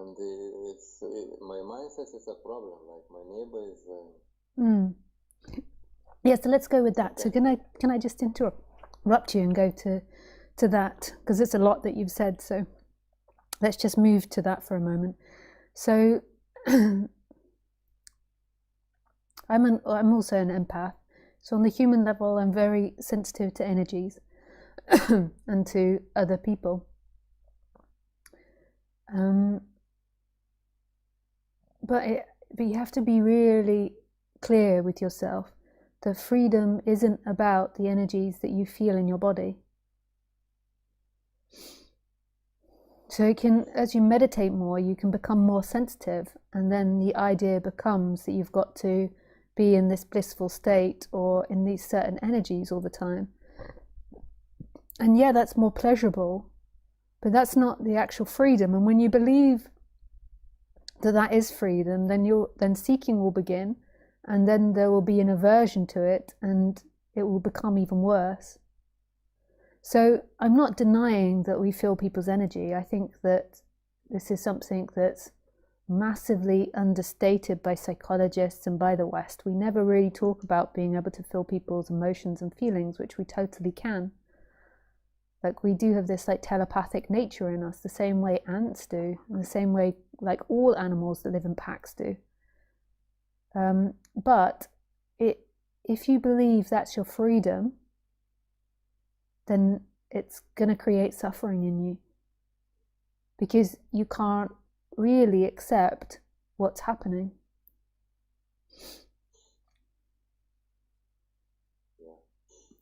and my mindset is a problem. Like my neighbor is. Yeah, so let's go with that. So can I just interrupt you and go to that, because it's a lot that you've said. So let's just move to that for a moment. So I'm also an empath. So on the human level, I'm very sensitive to energies and to other people. But you have to be really clear with yourself that freedom isn't about the energies that you feel in your body. So it can, as you meditate more, you can become more sensitive, and then the idea becomes that you've got to be in this blissful state or in these certain energies all the time. And yeah, that's more pleasurable, but that's not the actual freedom. And when you believe that that is freedom, then seeking will begin, and then there will be an aversion to it, and it will become even worse. So I'm not denying that we feel people's energy. I think that this is something that's massively understated by psychologists and by the West. We never really talk about being able to feel people's emotions and feelings, which we totally can. Like we do have this like telepathic nature in us, the same way ants do, and the same way like all animals that live in packs do. But if you believe that's your freedom, then it's going to create suffering in you, because you can't really accept what's happening.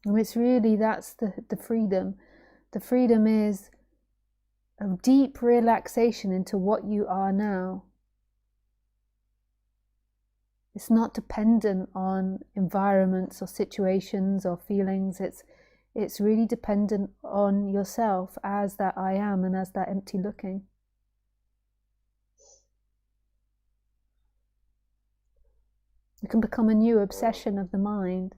And it's really, that's the freedom. The freedom is a deep relaxation into what you are now. It's not dependent on environments or situations or feelings. It's really dependent on yourself as that I am and as that empty looking. It can become a new obsession of the mind.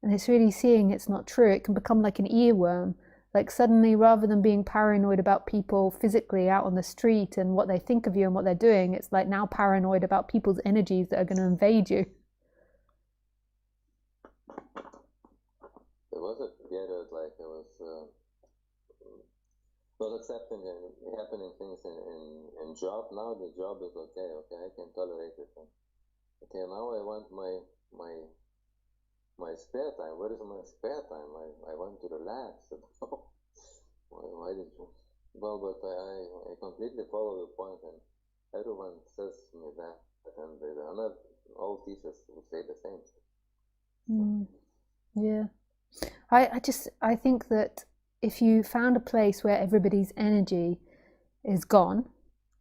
And it's really seeing it's not true. It can become like an earworm. Like suddenly, rather than being paranoid about people physically out on the street and what they think of you and what they're doing, it's like now paranoid about people's energies that are going to invade you. There was a period like I was not accepting happening things in job. Now the job is okay, I can tolerate it. Okay, now I want my spare time. Where is my spare time? I want to relax. Why did you? Well, but I completely follow the point, and everyone says me that, and not all teachers would say the same. Yeah. I think that if you found a place where everybody's energy is gone,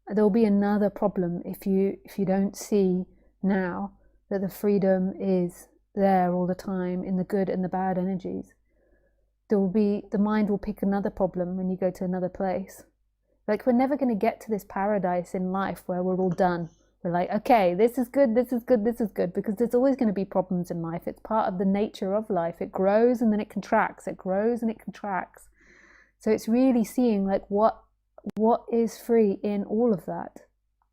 there'll be another problem if you don't see now that the freedom is there all the time in the good and the bad energies. The mind will pick another problem when you go to another place. Like we're never going to get to this paradise in life where we're all done. We're like, okay, this is good, this is good, this is good, because there's always going to be problems in life. It's part of the nature of life. It grows and then it contracts. It grows and it contracts. So it's really seeing like what is free in all of that.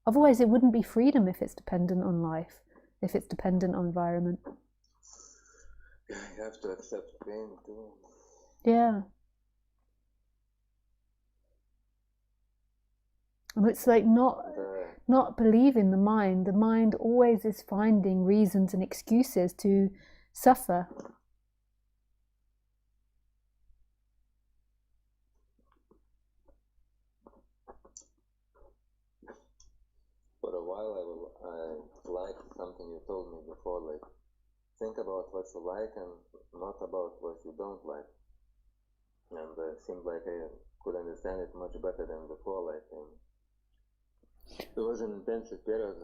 Otherwise, it wouldn't be freedom if it's dependent on life, if it's dependent on environment. You have to accept pain too. Yeah. And it's like not believing the mind. The mind always is finding reasons and excuses to suffer. For a while I liked something you told me before, like think about what you like and not about what you don't like. And it seemed like I could understand it much better than before. Like it was an intensive period.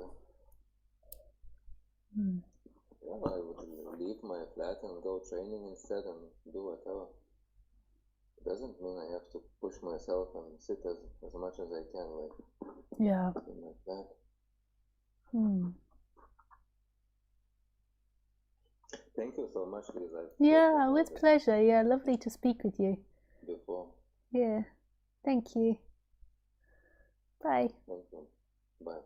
Yeah, I would leave my flat and go training instead and do whatever. It doesn't mean I have to push myself and sit as much as I can, like yeah, like that. Thank you so much, Lisa. Yeah, with pleasure. Yeah, lovely to speak with you. Before. Yeah, thank you. Bye. Thank you. Bye.